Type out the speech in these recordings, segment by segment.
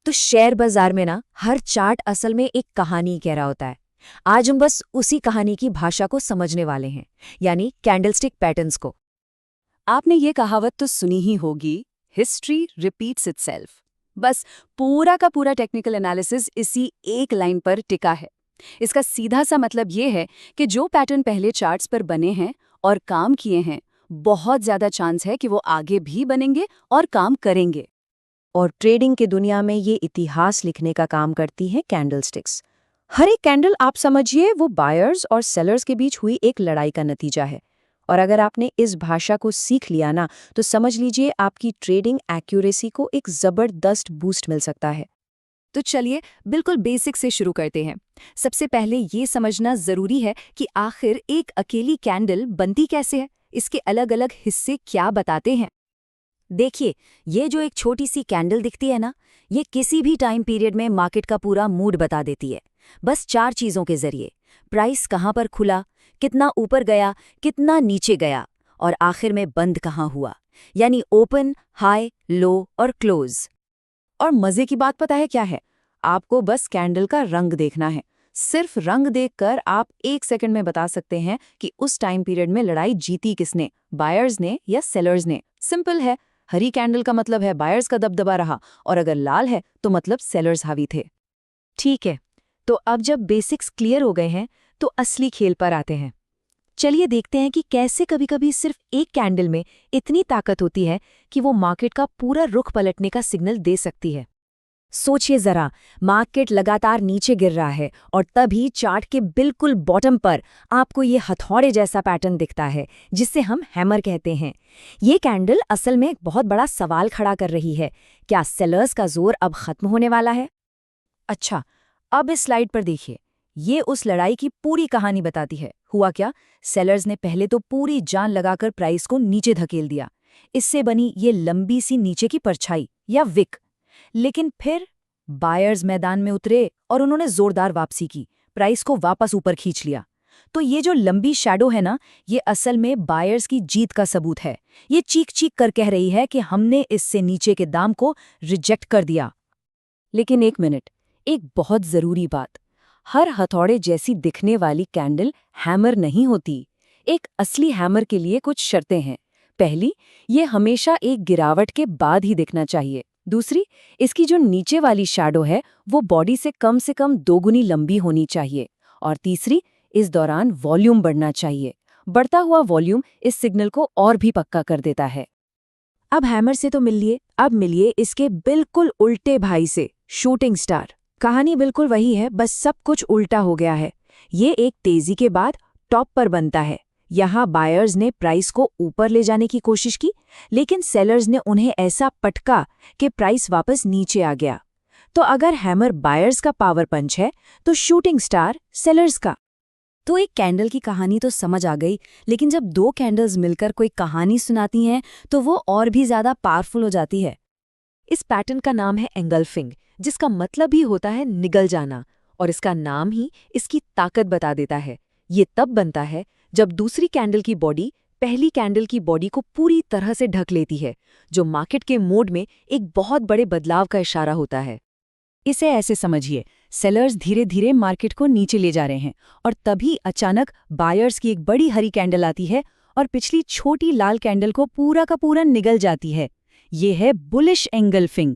तो शेयर बाजार में ना हर चार्ट असल में एक कहानी कह रहा होता है। आज हम बस उसी कहानी की भाषा को समझने वाले हैं, यानी कैंडलस्टिक पैटर्न्स को। आपने ये कहावत तो सुनी ही होगी, हिस्ट्री रिपीट्स इटसेल्फ। बस पूरा का पूरा टेक्निकल एनालिसिस इसी एक लाइन पर टिका है। इसका सीधा सा मतलब ये है कि जो पैटर्न पहले चार्ट्स पर बने हैं और काम किए हैं, बहुत ज्यादा चांस है कि वो आगे भी बनेंगे और काम करेंगे। और ट्रेडिंग की दुनिया में ये इतिहास लिखने का काम करती है कैंडलस्टिक्स। हर एक कैंडल आप समझिए वो बायर्स और सेलर्स के बीच हुई एक लड़ाई का नतीजा है। और अगर आपने इस भाषा को सीख लिया ना, तो समझ लीजिए आपकी ट्रेडिंग एक्यूरेसी को एक जबरदस्त बूस्ट मिल सकता है। तो चलिए बिल्कुल बेसिक से शुरू करते हैं। सबसे पहले ये समझना जरूरी है कि आखिर एक अकेली कैंडल बनती कैसे है, इसके अलग अलग हिस्से क्या बताते हैं। देखिए, ये जो एक छोटी सी कैंडल दिखती है ना, ये किसी भी टाइम पीरियड में मार्केट का पूरा मूड बता देती है। बस 4 चीज़ों के जरिए: प्राइस कहाँ पर खुला, कितना ऊपर गया, कितना नीचे गया, और आखिर में बंद कहाँ हुआ, यानी ओपन, हाई, लो और क्लोज। और मजे की बात पता है क्या है? आपको बस कैंडल का रंग देखना है। सिर्फ रंग देखकर आप 1 सेकंड में बता सकते हैं कि उस टाइम पीरियड में लड़ाई जीती किसने, बायर्स ने या सेलर्स ने। सिंपल है। हरी कैंडल का मतलब है बायर्स का दबदबा रहा, और अगर लाल है तो मतलब सेलर्स हावी थे। ठीक है, तो अब जब बेसिक्स क्लियर हो गए हैं, तो असली खेल पर आते हैं। चलिए देखते हैं कि कैसे कभी-कभी सिर्फ एक कैंडल में इतनी ताकत होती है कि वो मार्केट का पूरा रुख पलटने का सिग्नल दे सकती है। सोचिए जरा, मार्केट लगातार नीचे गिर रहा है और तभी चार्ट के बिल्कुल बॉटम पर आपको ये हथौड़े जैसा पैटर्न दिखता है, जिसे हम हैमर कहते हैं। ये कैंडल असल में एक बहुत बड़ा सवाल खड़ा कर रही है। क्या सेलर्स का जोर अब खत्म होने वाला है? अच्छा, अब इस स्लाइड पर देखिए। ये उस लड़ाई की पूरी कहानी बताती है। हुआ क्या? सेलर्स ने पहले तो पूरी जान लगाकर प्राइस को नीचे धकेल दिया। इससे बनी ये लंबी सी नीचे की परछाई या विक। लेकिन फिर बायर्स मैदान में उतरे और उन्होंने जोरदार वापसी की, प्राइस को वापस ऊपर खींच लिया। तो ये जो लंबी शैडो है ना, ये असल में बायर्स की जीत का सबूत है। ये चीख चीख कर कह रही है कि हमने इससे नीचे के दाम को रिजेक्ट कर दिया। लेकिन एक मिनट, एक बहुत जरूरी बात। हर हथौड़े जैसी दिखने वाली कैंडल हैमर नहीं होती। एक असली हैमर के लिए कुछ शर्तें हैं। पहली, ये हमेशा एक गिरावट के बाद ही दिखना चाहिए। दूसरी, इसकी जो नीचे वाली शैडो है वो बॉडी से कम 2 गुनी लंबी होनी चाहिए। और तीसरी, इस दौरान वॉल्यूम बढ़ना चाहिए। बढ़ता हुआ वॉल्यूम इस सिग्नल को और भी पक्का कर देता है। अब हैमर से तो मिल लिए, अब मिलिए इसके बिल्कुल उल्टे भाई से, शूटिंग स्टार। कहानी बिल्कुल वही है, बस सब कुछ उल्टा हो गया है। ये एक तेजी के बाद टॉप पर बनता है। यहाँ बायर्स ने प्राइस को ऊपर ले जाने की कोशिश की, लेकिन सेलर्स ने उन्हें ऐसा पटका कि प्राइस वापस नीचे आ गया। तो अगर हैमर बायर्स का पावर पंच है, तो शूटिंग स्टार सेलर्स का। तो एक कैंडल की कहानी तो समझ आ गई, लेकिन जब 2 कैंडल्स मिलकर कोई कहानी सुनाती हैं, तो वो और भी ज्यादा पावरफुल हो जाती है। इस पैटर्न का नाम है एंगल्फिंग, जिसका मतलब ही होता है निगल जाना, और इसका नाम ही इसकी ताकत बता देता है। ये तब बनता है जब दूसरी कैंडल की बॉडी पहली कैंडल की बॉडी को पूरी तरह से ढक लेती है, जो मार्केट के मोड में एक बहुत बड़े बदलाव का इशारा होता है। इसे ऐसे समझिए, सेलर्स धीरे धीरे मार्केट को नीचे ले जा रहे हैं, और तभी अचानक बायर्स की एक बड़ी हरी कैंडल आती है और पिछली छोटी लाल कैंडल को पूरा का पूरा निगल जाती है। ये है बुलिश एंगल्फिंग,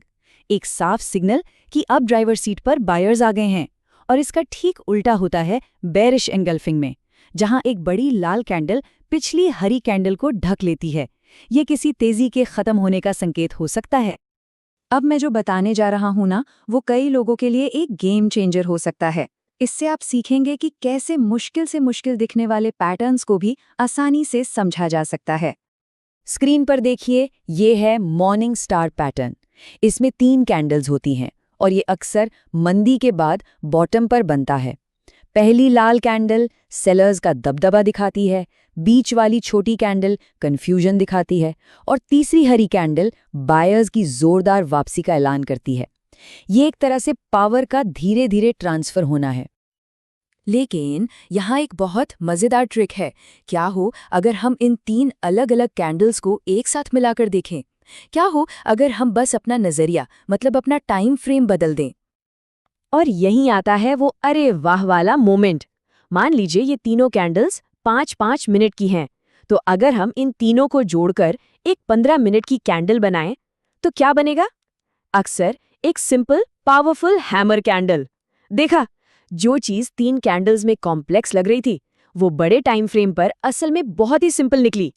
एक साफ सिग्नल कि अब ड्राइवर सीट पर बायर्स आ गए हैं। और इसका ठीक उल्टा होता है बेरिश एंगल्फिंग में, जहां एक बड़ी लाल कैंडल पिछली हरी कैंडल को ढक लेती है। ये किसी तेजी के खत्म होने का संकेत हो सकता है। अब मैं जो बताने जा रहा हूं ना, वो कई लोगों के लिए एक गेम चेंजर हो सकता है। इससे आप सीखेंगे कि कैसे मुश्किल से मुश्किल दिखने वाले पैटर्न्स को भी आसानी से समझा जा सकता है। स्क्रीन पर देखिए, ये है मॉर्निंग स्टार पैटर्न। इसमें 3 कैंडल्स होती हैं और ये अक्सर मंदी के बाद बॉटम पर बनता है। पहली लाल कैंडल सेलर्स का दबदबा दिखाती है, बीच वाली छोटी कैंडल कंफ्यूजन दिखाती है, और तीसरी हरी कैंडल बायर्स की जोरदार वापसी का ऐलान करती है। ये एक तरह से पावर का धीरे धीरे ट्रांसफर होना है। लेकिन यहाँ एक बहुत मज़ेदार ट्रिक है। क्या हो अगर हम इन 3 अलग अलग कैंडल्स को एक साथ मिलाकर देखें? क्या हो अगर हम बस अपना नजरिया मतलब अपना टाइम फ्रेम बदल दें? और यहीं आता है वो अरे वाह वाला मोमेंट। मान लीजिए ये तीनों कैंडल्स 5-5 मिनट की हैं, तो अगर हम इन तीनों को जोड़कर एक 15 मिनट की कैंडल बनाएं, तो क्या बनेगा? अक्सर एक सिंपल पावरफुल हैमर कैंडल। देखा, जो चीज 3 कैंडल्स में कॉम्प्लेक्स लग रही थी, वो बड़े टाइम फ्रेम पर असल में बहुत ही सिंपल निकली।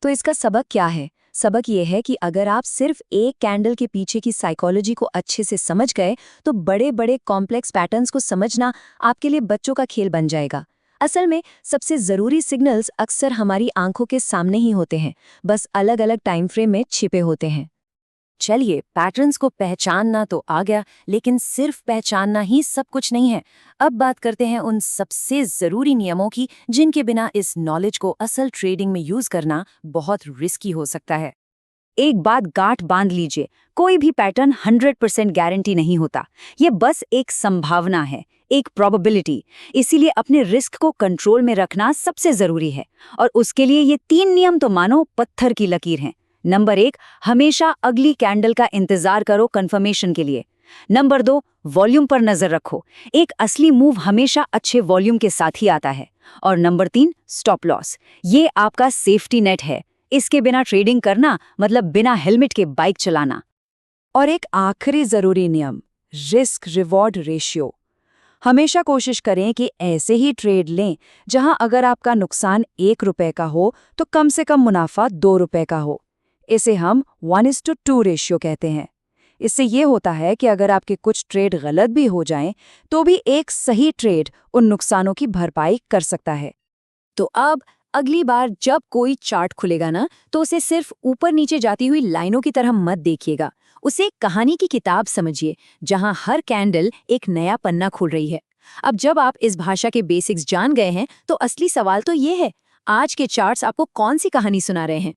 तो इसका सबक क्या है? सबक ये है कि अगर आप सिर्फ एक कैंडल के पीछे की साइकोलॉजी को अच्छे से समझ गए तो बड़े बड़े कॉम्प्लेक्स पैटर्न्स को समझना आपके लिए बच्चों का खेल बन जाएगा। असल में सबसे ज़रूरी सिग्नल्स अक्सर हमारी आंखों के सामने ही होते हैं, बस अलग अलग टाइम फ्रेम में छिपे होते हैं। चलिए, पैटर्न्स को पहचानना तो आ गया, लेकिन सिर्फ पहचानना ही सब कुछ नहीं है। अब बात करते हैं उन सबसे ज़रूरी नियमों की जिनके बिना इस नॉलेज को असल ट्रेडिंग में यूज़ करना बहुत रिस्की हो सकता है। एक बात गांठ बांध लीजिए, कोई भी पैटर्न 100% गारंटी नहीं होता। ये बस एक संभावना है, एक प्रोबेबिलिटी। इसीलिए अपने रिस्क को कंट्रोल में रखना सबसे ज़रूरी है। और उसके लिए ये 3 नियम तो मानो पत्थर की लकीर हैं। नंबर 1, हमेशा अगली कैंडल का इंतजार करो कंफर्मेशन के लिए। नंबर 2, वॉल्यूम पर नजर रखो। एक असली मूव हमेशा अच्छे वॉल्यूम के साथ ही आता है। और नंबर 3, स्टॉप लॉस। ये आपका सेफ्टी नेट है। इसके बिना ट्रेडिंग करना मतलब बिना हेलमेट के बाइक चलाना। और एक आखिरी जरूरी नियम, रिस्क रिवॉर्ड रेशियो। हमेशा कोशिश करें कि ऐसे ही ट्रेड लें जहां अगर आपका नुकसान 1 रुपए का हो तो कम से कम मुनाफा 2 रुपए का हो। इसे हम 1:2 रेशियो कहते हैं। इससे ये होता है कि अगर आपके कुछ ट्रेड गलत भी हो जाएं, तो भी एक सही ट्रेड उन नुकसानों की भरपाई कर सकता है। तो अब अगली बार जब कोई चार्ट खुलेगा ना, तो उसे सिर्फ ऊपर नीचे जाती हुई लाइनों की तरह मत देखिएगा। उसे एक कहानी की किताब समझिए, जहां हर कैंडल एक नया पन्ना खोल रही है। अब जब आप इस भाषा के बेसिक्स जान गए हैं, तो असली सवाल तो ये है, आज के चार्ट्स आपको कौन सी कहानी सुना रहे हैं?